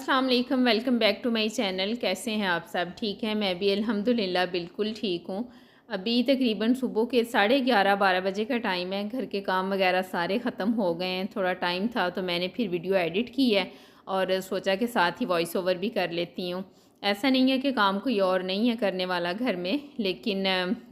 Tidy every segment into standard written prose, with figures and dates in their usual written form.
अस्सलाम वालेकुम, welcome back to my channel. कैसे हैं आप सब? ठीक हैं? मैं भी अल्हम्दुलिल्लाह बिल्कुल ठीक हूँ। अभी तकरीबन सुबह के 11:30-12 बजे का टाइम है। घर के काम वगैरह सारे ख़त्म हो गए हैं। थोड़ा टाइम था तो मैंने फिर वीडियो एडिट की है और सोचा कि साथ ही वॉइस ओवर भी कर लेती हूँ। ऐसा नहीं है कि काम कोई और नहीं है करने वाला घर में, लेकिन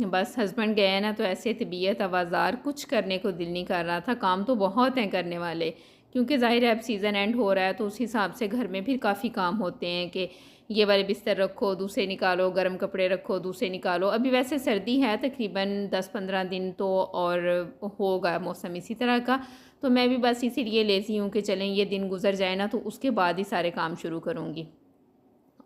बस हस्बैंड गए हैं ना, तो ऐसे तबीयत आवाज़ार कुछ करने को दिल नहीं कर रहा था। काम तो बहुत हैं करने वाले, क्योंकि ज़ाहिर है अब सीज़न एंड हो रहा है, तो उस हिसाब से घर में फिर काफ़ी काम होते हैं कि ये वाले बिस्तर रखो, दूसरे निकालो, गर्म कपड़े रखो, दूसरे निकालो। अभी वैसे सर्दी है, तकरीबन 10-15 दिन तो और होगा मौसम इसी तरह का। तो मैं भी बस इसीलिए लेज़ी हूँ कि चलें ये दिन गुजर जाए ना, तो उसके बाद ही सारे काम शुरू करूँगी।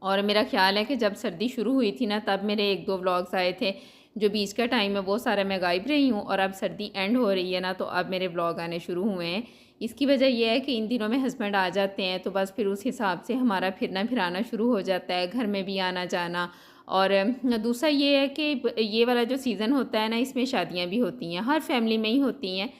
और मेरा ख़्याल है कि जब सर्दी शुरू हुई थी ना, तब मेरे 1-2 व्लॉग्स आए थे। जो बीच का टाइम है वो सारा मैं गायब रही हूँ, और अब सर्दी एंड हो रही है ना, तो अब मेरे व्लॉग आने शुरू हुए हैं। इसकी वजह यह है कि इन दिनों में हस्बैंड आ जाते हैं, तो बस फिर उस हिसाब से हमारा फिरना फिराना शुरू हो जाता है, घर में भी आना जाना। और दूसरा ये है कि ये वाला जो सीज़न होता है ना, इसमें शादियाँ भी होती हैं, हर फैमिली में ही होती हैं।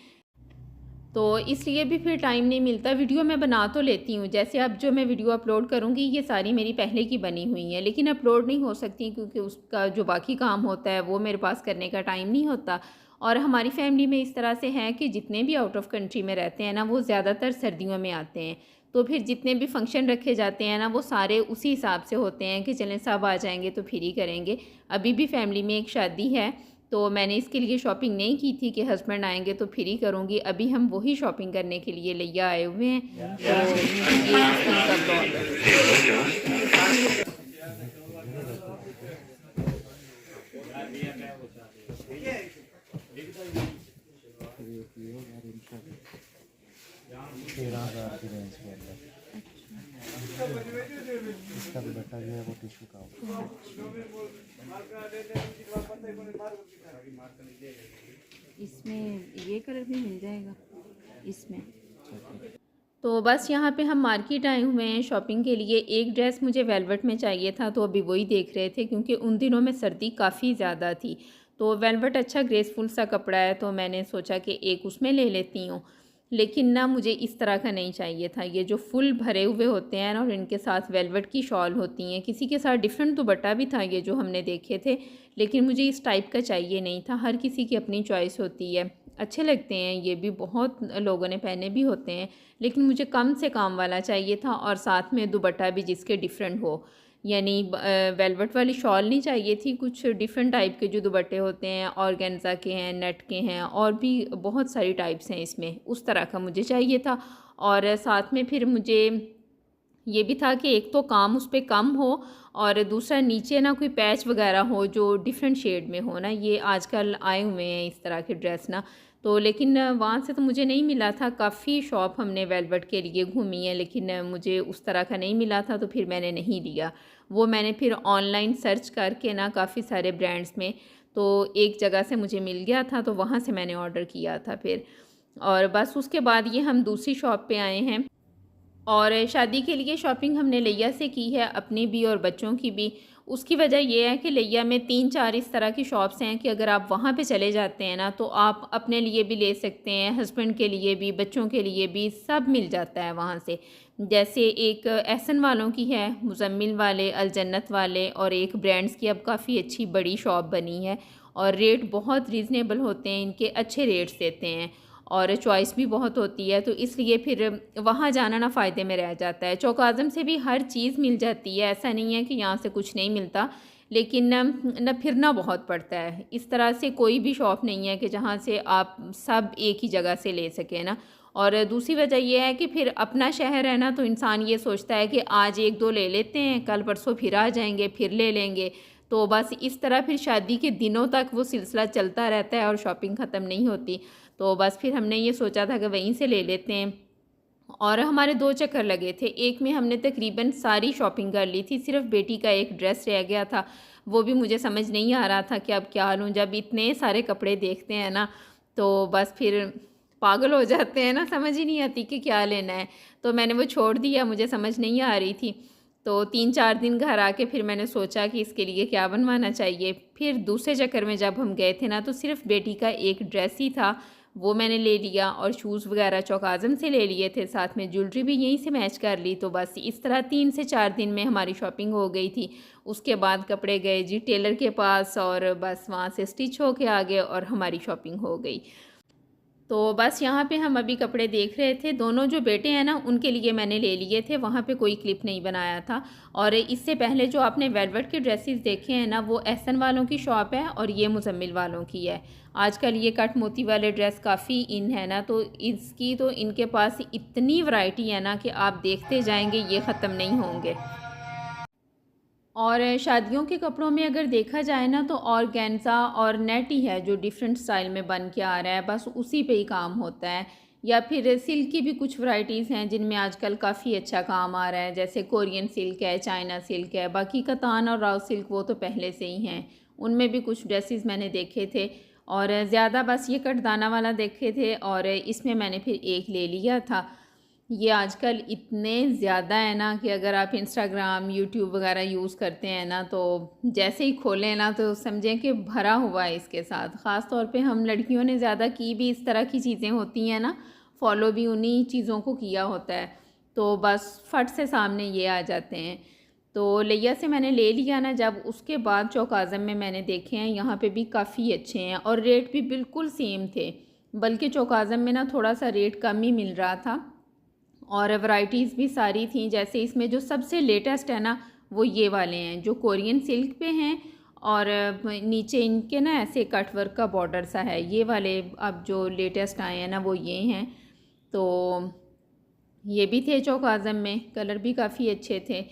तो इसलिए भी फिर टाइम नहीं मिलता। वीडियो मैं बना तो लेती हूँ, जैसे अब जो मैं वीडियो अपलोड करूँगी ये सारी मेरी पहले की बनी हुई हैं, लेकिन अपलोड नहीं हो सकती क्योंकि उसका जो बाकी काम होता है वो मेरे पास करने का टाइम नहीं होता। और हमारी फैमिली में इस तरह से है कि जितने भी आउट ऑफ कंट्री में रहते हैं ना, वो ज़्यादातर सर्दियों में आते हैं। तो फिर जितने भी फंक्शन रखे जाते हैं ना, वो सारे उसी हिसाब से होते हैं कि चलें सब आ जाएंगे तो फिर ही करेंगे। अभी भी फैमिली में एक शादी है, तो मैंने इसके लिए शॉपिंग नहीं की थी कि हस्बैंड आएंगे तो फिर ही करूँगी। अभी हम वही शॉपिंग करने के लिए लिया आए हुए हैं, तो ये इस दिन का ब्लॉग है। इसका दुपट्टा जो है वो टिश्यू का होगा। इसमें ये कलर भी मिल जाएगा इसमें। तो बस यहाँ पे हम मार्केट आए हुए हैं शॉपिंग के लिए। एक ड्रेस मुझे वेलवेट में चाहिए था, तो अभी वही देख रहे थे, क्योंकि उन दिनों में सर्दी काफ़ी ज़्यादा थी। तो वेलवेट अच्छा ग्रेसफुल सा कपड़ा है, तो मैंने सोचा कि एक उसमें ले लेती हूँ। लेकिन ना, मुझे इस तरह का नहीं चाहिए था। ये जो फुल भरे हुए होते हैं ना, और इनके साथ वेलवेट की शॉल होती हैं, किसी के साथ डिफरेंट दुपट्टा भी था ये जो हमने देखे थे, लेकिन मुझे इस टाइप का चाहिए नहीं था। हर किसी की अपनी चॉइस होती है, अच्छे लगते हैं ये भी, बहुत लोगों ने पहने भी होते हैं, लेकिन मुझे कम से काम वाला चाहिए था, और साथ में दुपट्टा भी जिसके डिफरेंट हो। यानी वेलवेट वाली शॉल नहीं चाहिए थी, कुछ डिफरेंट टाइप के जो दुपट्टे होते हैं, ऑर्गेन्जा के हैं, नेट के हैं, और भी बहुत सारी टाइप्स हैं इसमें, उस तरह का मुझे चाहिए था। और साथ में फिर मुझे ये भी था कि एक तो काम उस पे कम हो, और दूसरा नीचे ना कोई पैच वगैरह हो जो डिफरेंट शेड में हो ना। ये आजकल आए हुए हैं इस तरह के ड्रेस ना, तो लेकिन वहाँ से तो मुझे नहीं मिला था। काफ़ी शॉप हमने वेलवेट के लिए घूमी है, लेकिन मुझे उस तरह का नहीं मिला था, तो फिर मैंने नहीं लिया। वो मैंने फिर ऑनलाइन सर्च करके ना काफ़ी सारे ब्रांड्स में, तो एक जगह से मुझे मिल गया था, तो वहाँ से मैंने ऑर्डर किया था फिर। और बस उसके बाद ये हम दूसरी शॉप पे आए हैं, और शादी के लिए शॉपिंग हमने लिया से की है, अपनी भी और बच्चों की भी। उसकी वजह ये है कि लिया में 3-4 इस तरह की शॉप्स हैं कि अगर आप वहाँ पे चले जाते हैं ना, तो आप अपने लिए भी ले सकते हैं, हस्बैंड के लिए भी, बच्चों के लिए भी, सब मिल जाता है वहाँ से। जैसे एक एहसन वालों की है, मुज़म्मिल वाले, अल जन्नत वाले, और एक ब्रांड्स की अब काफ़ी अच्छी बड़ी शॉप बनी है, और रेट बहुत रीज़नेबल होते हैं इनके, अच्छे रेट्स देते हैं, और चॉइस भी बहुत होती है, तो इसलिए फिर वहाँ जाना ना फ़ायदे में रह जाता है। चौक आज़म से भी हर चीज़ मिल जाती है, ऐसा नहीं है कि यहाँ से कुछ नहीं मिलता, लेकिन न फिरना बहुत पड़ता है। इस तरह से कोई भी शॉप नहीं है कि जहाँ से आप सब एक ही जगह से ले सकें ना। और दूसरी वजह ये है कि फिर अपना शहर है ना, तो इंसान ये सोचता है कि आज 1-2 ले लेते हैं, कल परसों फिर आ जाएंगे, फिर ले लेंगे। तो बस इस तरह फिर शादी के दिनों तक वो सिलसिला चलता रहता है और शॉपिंग ख़त्म नहीं होती। तो बस फिर हमने ये सोचा था कि वहीं से ले लेते हैं, और हमारे 2 चक्कर लगे थे। एक में हमने तकरीबन सारी शॉपिंग कर ली थी, सिर्फ़ बेटी का एक ड्रेस रह गया था, वो भी मुझे समझ नहीं आ रहा था कि अब क्या लूँ। जब इतने सारे कपड़े देखते हैं ना, तो बस फिर पागल हो जाते हैं ना, समझ ही नहीं आती कि क्या लेना है। तो मैंने वो छोड़ दिया, मुझे समझ नहीं आ रही थी। तो 3-4 दिन घर आके फिर मैंने सोचा कि इसके लिए क्या बनवाना चाहिए। फिर दूसरे चक्कर में जब हम गए थे ना, तो सिर्फ़ बेटी का एक ड्रेस ही था, वो मैंने ले लिया, और शूज़ वगैरह चौक आज़म से ले लिए थे, साथ में ज्वेलरी भी यहीं से मैच कर ली। तो बस इस तरह 3 से 4 दिन में हमारी शॉपिंग हो गई थी। उसके बाद कपड़े गए जी टेलर के पास, और बस वहाँ से स्टिच हो के आ गए और हमारी शॉपिंग हो गई। तो बस यहाँ पे हम अभी कपड़े देख रहे थे। दोनों जो बेटे हैं ना, उनके लिए मैंने ले लिए थे, वहाँ पे कोई क्लिप नहीं बनाया था। और इससे पहले जो आपने वेलवेट के ड्रेसेस देखे हैं ना, वो एहसन वालों की शॉप है और ये मुजम्मिल वालों की है। आजकल ये कट मोती वाले ड्रेस काफ़ी इन है ना, तो इसकी तो इनके पास इतनी वैरायटी है ना कि आप देखते जाएंगे, ये ख़त्म नहीं होंगे। और शादियों के कपड़ों में अगर देखा जाए ना, तो ऑर्गेन्जा और नेट ही है जो डिफरेंट स्टाइल में बन के आ रहा है, बस उसी पे ही काम होता है। या फिर सिल्क की भी कुछ वैरायटीज़ हैं जिनमें आजकल काफ़ी अच्छा काम आ रहा है, जैसे कोरियन सिल्क है, चाइना सिल्क है। बाकी कतान और राव सिल्क वो तो पहले से ही हैं, उनमें भी कुछ ड्रेसेस मैंने देखे थे, और ज़्यादा बस ये कटदाना वाला देखे थे, और इसमें मैंने फिर एक ले लिया था। ये आजकल इतने ज़्यादा है ना कि अगर आप इंस्टाग्राम यूट्यूब वगैरह यूज़ करते हैं ना, तो जैसे ही खोलें ना तो समझें कि भरा हुआ है इसके साथ। ख़ास तौर पे हम लड़कियों ने ज़्यादा की भी इस तरह की चीज़ें होती हैं ना, फॉलो भी उन्हीं चीज़ों को किया होता है, तो बस फट से सामने ये आ जाते हैं। तो लिया से मैंने ले लिया ना जब, उसके बाद चौक आज़म में मैंने देखे हैं, यहाँ पे भी काफ़ी अच्छे हैं और रेट भी बिल्कुल सेम थे, बल्कि चौक आज़म में ना थोड़ा सा रेट कम ही मिल रहा था, और वैरायटीज़ भी सारी थी। जैसे इसमें जो सबसे लेटेस्ट है ना, वो ये वाले हैं जो कोरियन सिल्क पे हैं, और नीचे इनके ना ऐसे कट वर्क का बॉर्डर सा है। ये वाले अब जो लेटेस्ट आए हैं ना, वो ये हैं। तो ये भी थे चौक आज़म में, कलर भी काफ़ी अच्छे थे।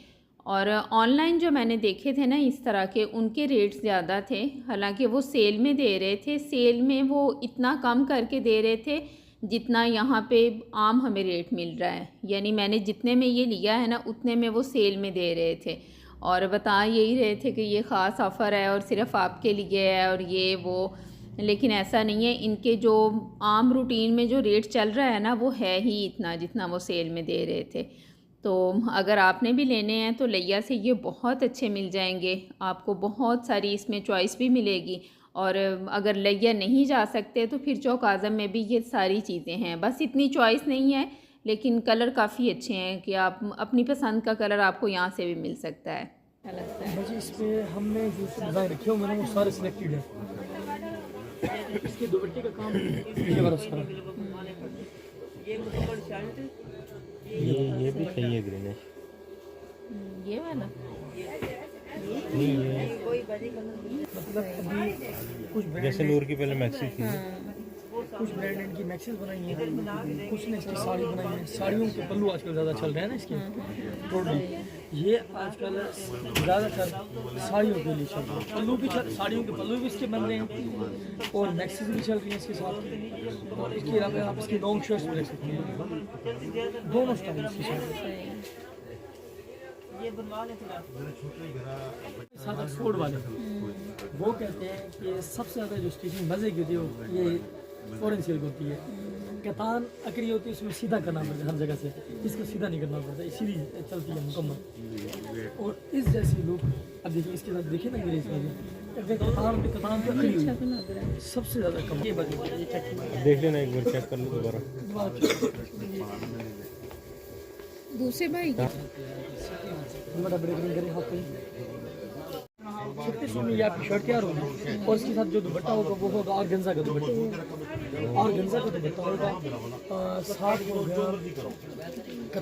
और ऑनलाइन जो मैंने देखे थे ना इस तरह के, उनके रेट ज़्यादा थे, हालांकि वो सेल में दे रहे थे। सेल में वो इतना कम करके दे रहे थे जितना यहाँ पे आम हमें रेट मिल रहा है। यानी मैंने जितने में ये लिया है ना, उतने में वो सेल में दे रहे थे, और बता यही रहे थे कि ये ख़ास ऑफ़र है और सिर्फ़ आपके लिए है और ये वो। लेकिन ऐसा नहीं है, इनके जो आम रूटीन में जो रेट चल रहा है ना, वो है ही इतना जितना वो सेल में दे रहे थे। तो अगर आपने भी लेने हैं तो लिया से ये बहुत अच्छे मिल जाएंगे, आपको बहुत सारी इसमें चॉइस भी मिलेगी। और अगर लिया नहीं जा सकते तो फिर चौक आज़म में भी ये सारी चीज़ें हैं, बस इतनी चॉइस नहीं है, लेकिन कलर काफ़ी अच्छे हैं कि आप अपनी पसंद का कलर आपको यहाँ से भी मिल सकता है। क्या लगता है मुझे इस पर हमने जो डिज़ाइन रखे हुए मैंने वो सारे सिलेक्टेड है। इसके दुपट्टे का काम ये वाला सारा, ये भी सही है ग्रीनिश। ये वाला नहीं ये मतलब अभी कुछ जैसे नूर की पहले मैक्सी थी, कुछ ब्रांड इनकी मैक्सीज बनाई हैं, कुछ ने इसकी साड़ी बनाई है। साड़ियों के पल्लू आजकल ज़्यादा चल रहे हैं ना इसके, टोटली ये आजकल ज़्यादातर साड़ियों के लिए चल रहे हैं। पल्लू भी साड़ियों के पल्लू भी इसके बन रहे हैं, और मैक्सीज भी चल रही हैं इसके साथ। और इसके अलावा आप इसकी लॉन्ग शर्ट्स भी रख सकते हैं, दोनों स्टाइल इसकी शर्ट। सादा फोल्ड वाले वो कहते हैं कि सबसे ज़्यादा जो स्टिचिंग मज़े की होती है ये फॉरेन सिल्क होती है। कतान अकड़ी होती है, उसमें सीधा करना पड़ता है हर जगह से, इसको सीधा नहीं करना पड़ता, इसीलिए चलती है मुकम्मल। और इस जैसी लुक अब देखिए इसके साथ, देखिए ना मेरे इसमें कतान पे अकड़ी हुई सबसे ज़्यादा कम। ये बताइए, देख लेना एक बार, चेक कर लो दोबारा। दूसरे भाई बड़ा बड़े करें हाथ पे 3600 में ये आपकी शर्ट तैयार होगी, और इसके साथ जो दुपट्टा होगा वो होगा ऑर्गेन्जा का दुपट्टा। ऑर्गेन्जा का दुपट्टा होगा 60 होगा।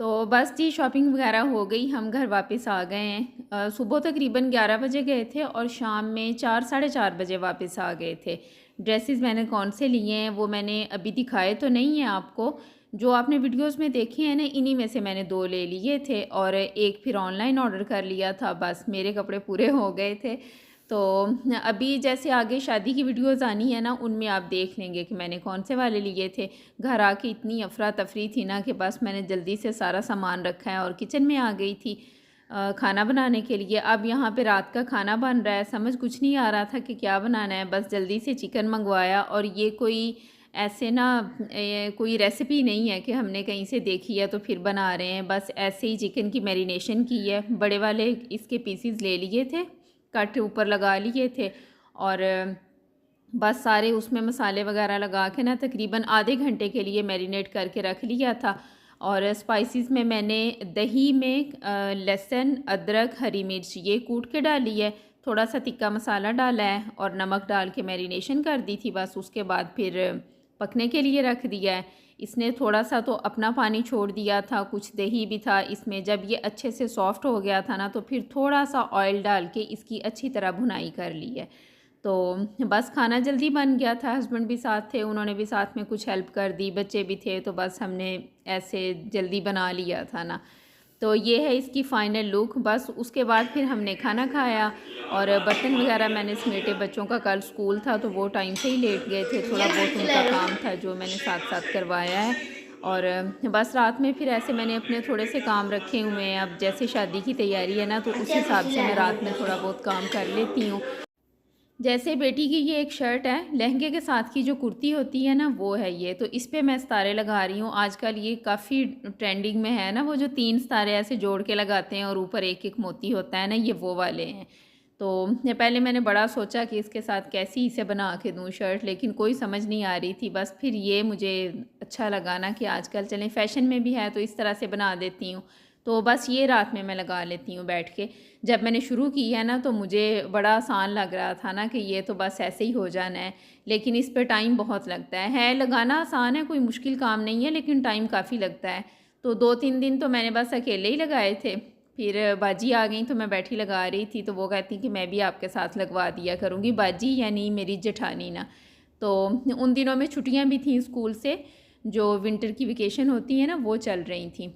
तो बस जी शॉपिंग वगैरह हो गई, हम घर वापस आ गए हैं। सुबह तकरीबन 11 बजे गए थे और शाम में 4 साढ़े 4 बजे वापस आ गए थे। ड्रेसेस मैंने कौन से लिए हैं वो मैंने अभी दिखाए तो नहीं हैं आपको, जो आपने वीडियोस में देखे हैं ना, इन्हीं में से मैंने 2 ले लिए थे और एक फिर ऑनलाइन ऑर्डर कर लिया था। बस मेरे कपड़े पूरे हो गए थे। तो अभी जैसे आगे शादी की वीडियोस आनी है ना, उनमें आप देख लेंगे कि मैंने कौन से वाले लिए थे। घर आके इतनी अफरा तफरी थी ना कि बस मैंने जल्दी से सारा सामान रखा है और किचन में आ गई थी खाना बनाने के लिए। अब यहाँ पे रात का खाना बन रहा है, समझ कुछ नहीं आ रहा था कि क्या बनाना है। बस जल्दी से चिकन मंगवाया, और ये कोई ऐसे ना कोई रेसिपी नहीं है कि हमने कहीं से देखी है तो फिर बना रहे हैं। बस ऐसे ही चिकन की मैरिनेशन की है। बड़े वाले इसके पीसीज ले लिए थे, कट ऊपर लगा लिए थे, और बस सारे उसमें मसाले वगैरह लगा के ना तकरीबन आधे घंटे के लिए मैरिनेट करके रख लिया था। और स्पाइसेस में मैंने दही में लहसुन, अदरक, हरी मिर्च ये कूट के डाली है, थोड़ा सा तिक्का मसाला डाला है और नमक डाल के मैरिनेशन कर दी थी। बस उसके बाद फिर पकने के लिए रख दिया है। इसने थोड़ा सा तो अपना पानी छोड़ दिया था, कुछ दही भी था इसमें। जब ये अच्छे से सॉफ़्ट हो गया था ना तो फिर थोड़ा सा ऑयल डाल के इसकी अच्छी तरह भुनाई कर ली है। तो बस खाना जल्दी बन गया था, हस्बैंड भी साथ थे, उन्होंने भी साथ में कुछ हेल्प कर दी, बच्चे भी थे, तो बस हमने ऐसे जल्दी बना लिया था ना। तो ये है इसकी फ़ाइनल लुक। बस उसके बाद फिर हमने खाना खाया और बर्तन वगैरह मैंने समेटे। बच्चों का कल स्कूल था तो वो टाइम से ही लेट गए थे, थोड़ा बहुत उनका काम था जो मैंने साथ साथ करवाया है। और बस रात में फिर ऐसे मैंने अपने थोड़े से काम रखे हुए हैं। अब जैसे शादी की तैयारी है ना तो उस हिसाब से मैं रात में थोड़ा बहुत काम कर लेती हूँ। जैसे बेटी की ये एक शर्ट है, लहंगे के साथ की जो कुर्ती होती है ना वो है ये, तो इस पे मैं सितारे लगा रही हूँ। आजकल ये काफ़ी ट्रेंडिंग में है ना, वो जो 3 सितारे ऐसे जोड़ के लगाते हैं और ऊपर एक एक मोती होता है ना, ये वो वाले हैं। तो पहले मैंने बड़ा सोचा कि इसके साथ कैसी इसे बना के दूँ शर्ट, लेकिन कोई समझ नहीं आ रही थी। बस फिर ये मुझे अच्छा लगा ना कि आजकल चलें फ़ैशन में भी है तो इस तरह से बना देती हूँ। तो बस ये रात में मैं लगा लेती हूँ बैठ के। जब मैंने शुरू की है ना तो मुझे बड़ा आसान लग रहा था ना कि ये तो बस ऐसे ही हो जाना है, लेकिन इस पे टाइम बहुत लगता है। लगाना आसान है, कोई मुश्किल काम नहीं है, लेकिन टाइम काफ़ी लगता है। तो 2-3 दिन तो मैंने बस अकेले ही लगाए थे। फिर बाजी आ गई तो मैं बैठी लगा रही थी, तो वो कहती कि मैं भी आपके साथ लगवा दिया करूँगी। बाजी यानी मेरी जेठानी ना। तो उन दिनों में छुट्टियाँ भी थी स्कूल से, जो विंटर की वेकेशन होती है ना वो चल रही थी।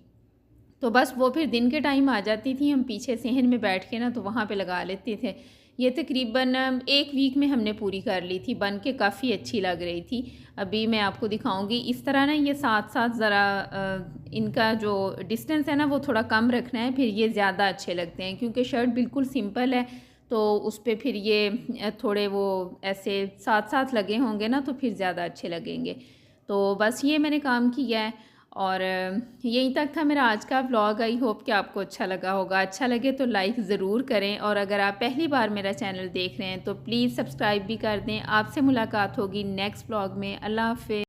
तो बस वो फिर दिन के टाइम आ जाती थी, हम पीछे सहन में बैठ के ना तो वहाँ पे लगा लेते थे। ये तकरीबन 1 वीक में हमने पूरी कर ली थी, बन के काफ़ी अच्छी लग रही थी। अभी मैं आपको दिखाऊंगी इस तरह ना, ये साथ साथ ज़रा इनका जो डिस्टेंस है ना वो थोड़ा कम रखना है, फिर ये ज़्यादा अच्छे लगते हैं। क्योंकि शर्ट बिल्कुल सिंपल है तो उस पर फिर ये थोड़े वो ऐसे साथ साथ लगे होंगे ना तो फिर ज़्यादा अच्छे लगेंगे। तो बस ये मैंने काम किया है। और यहीं तक था मेरा आज का व्लॉग। आई होप कि आपको अच्छा लगा होगा। अच्छा लगे तो लाइक ज़रूर करें, और अगर आप पहली बार मेरा चैनल देख रहे हैं तो प्लीज़ सब्सक्राइब भी कर दें। आपसे मुलाकात होगी नेक्स्ट व्लॉग में। अल्लाह हाफ़िज़।